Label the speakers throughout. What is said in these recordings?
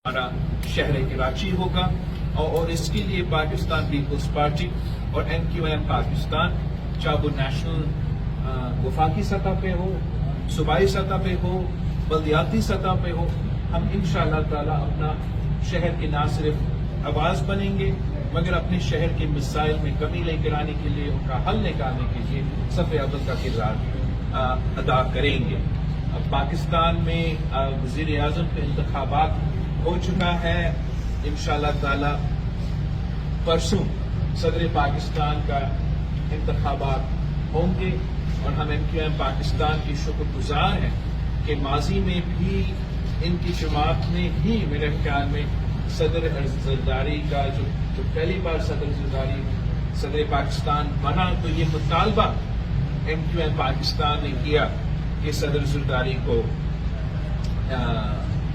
Speaker 1: ہمارا شہر کراچی ہوگا اور اس کے لیے پاکستان پیپلز پارٹی اور MQM پاکستان، چاہے وہ نیشنل وفاقی سطح پہ ہو، صوبائی سطح پہ ہو، بلدیاتی سطح پہ ہو، ہم انشاءاللہ تعالی اپنا شہر کی نہ صرف آواز بنیں گے مگر اپنے شہر کے مسائل میں کمی لے کر آنے کے لیے، ان کا حل نکالنے کے لیے صف اول کا کردار ادا کریں گے۔ اب پاکستان میں وزیر اعظم کے انتخابات ہو چکا ہے، انشاءاللہ تعالی پرسوں صدر پاکستان کا انتخابات ہوں گے اور ہم MQM پاکستان کی شکر گزار ہیں کہ ماضی میں بھی ان کی جماعت نے ہی میرے خیال میں صدر زرداری کا جو پہلی بار صدر پاکستان بنا تو یہ مطالبہ MQM پاکستان نے کیا کہ صدر زرداری کو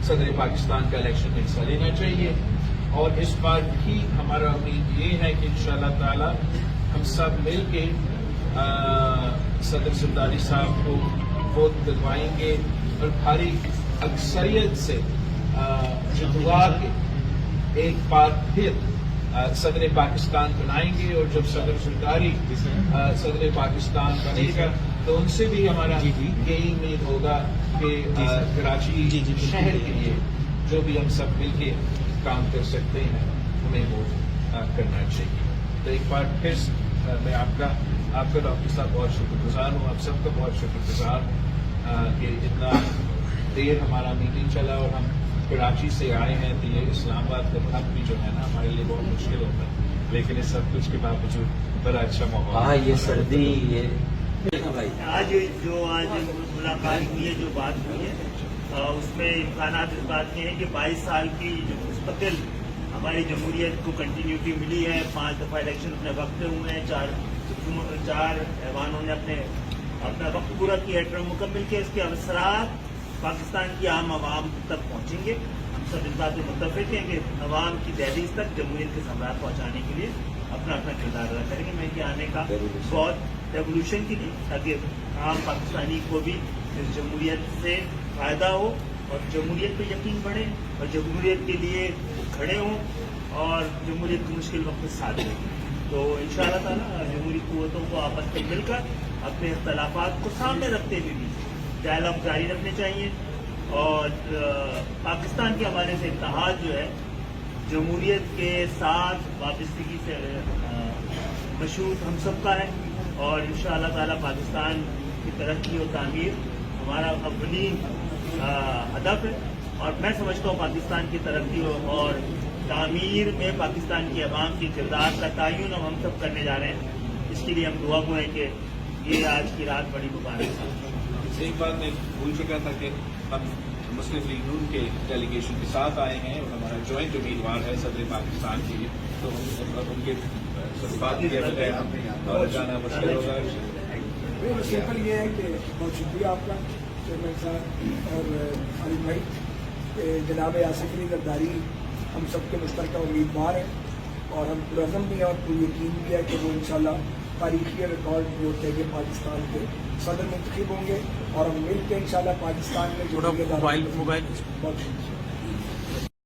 Speaker 1: صدر پاکستان کا الیکشن میں حصہ لینا چاہیے، اور اس بار بھی ہمارا امید یہ ہے کہ انشاءاللہ تعالی ہم سب مل کے صدر زرداری صاحب کو ووٹ دلوائیں گے اور بھاری اکثریت سے جتوا کے ایک بار پھر صدر پاکستان بنائیں گے، اور جب صدر زرداری صدر پاکستان بنے گا تو ان سے بھی ہمارا یہی امید ہوگا کہ کراچی شہر کے لیے جو بھی ہم سب مل کے کام کر سکتے ہیں ہمیں وہ کرنا چاہیے۔ تو ایک بار پھر میں آپ کا ڈاکٹر صاحب بہت شکر گزار ہوں، آپ سب کا بہت شکر گزار ہوں کہ اتنا دیر ہمارا میٹنگ چلا اور ہم کراچی سے آئے ہیں تو یہ اسلام آباد کا خط بھی جو ہے نا ہمارے لیے بہت مشکل ہوتا ہے، لیکن اس سب کچھ کے باوجود بڑا اچھا ماحول۔
Speaker 2: یہ سردی
Speaker 3: آج ملاقات ہوئی ہے، جو بات ہوئی ہے اس میں امکانات اس بات کے ہیں کہ 22 سال کی جو مستقل ہماری جمہوریت کو کنٹینیوٹی ملی ہے، 5 دفعہ الیکشن اپنے وقت پہ ہوئے ہیں، 4 ایوانوں نے اپنا وقت پورا کیا ہے، ٹرم مکمل کیا، اس کے اثرات پاکستان کی عام عوام تک پہنچیں گے۔ ہم سب اس بات پہ متفق ہیں کہ عوام کی دہلیز تک جمہوریت کے ثمرات پہنچانے کے لیے اپنا کردار ادا کریں گے۔ میں کہ آنے کا بہت ریولیوشن کی نہیں، تاکہ عام پاکستانی کو بھی اس جمہوریت سے فائدہ ہو اور جمہوریت پہ یقین بڑھے اور جمہوریت کے لیے کھڑے ہوں اور جمہوریت کو مشکل وقت میں ساتھ دیں۔ تو انشاءاللہ تعالیٰ جمہوری قوتوں کو آپس میں مل کر اپنے اختلافات کو سامنے رکھتے ہوئے بھی ڈائلاگ جاری رکھنے چاہیے، اور پاکستان کے حوالے سے اتحاد جو ہے جمہوریت کے ساتھ وابستگی سے مشروط ہم سب کا ہے، اور انشاءاللہ تعالیٰ پاکستان کی ترقی و تعمیر ہمارا اولین ہدف ہے، اور میں سمجھتا ہوں پاکستان کی ترقی اور تعمیر میں پاکستان کی عوام کے کردار کا تعین ہم سب کرنے جا رہے ہیں۔ اس کے لیے ہم دعا گو ہیں کہ یہ آج کی رات بڑی مبارک ہے۔
Speaker 1: ایک بات میں بھول چکا تھا کہ ہم مسلم لیگ نون کے ڈیلیگیشن کے ساتھ آئے ہیں اور ہمارا جوائنٹ امیدوار ہے صدر پاکستان کے لیے، تو ان کے بات اور جانا مشکل ہوگا۔
Speaker 4: سمپل یہ ہے کہ بہت شکریہ آپ کا چیئرمین صاحب اور خالد بھائی کہ جناب آصف علی زرداری ہم سب کے مشترکہ امیدوار ہیں، اور ہم پرعزم بھی ہیں اور پوری یقین بھی ہے کہ وہ انشاءاللہ تاریخی ریکارڈ ووٹ دے کے پاکستان کے صدر منتخب ہوں گے، اور ہم مل کے انشاءاللہ پاکستان میں جو
Speaker 2: موبائل
Speaker 4: بہت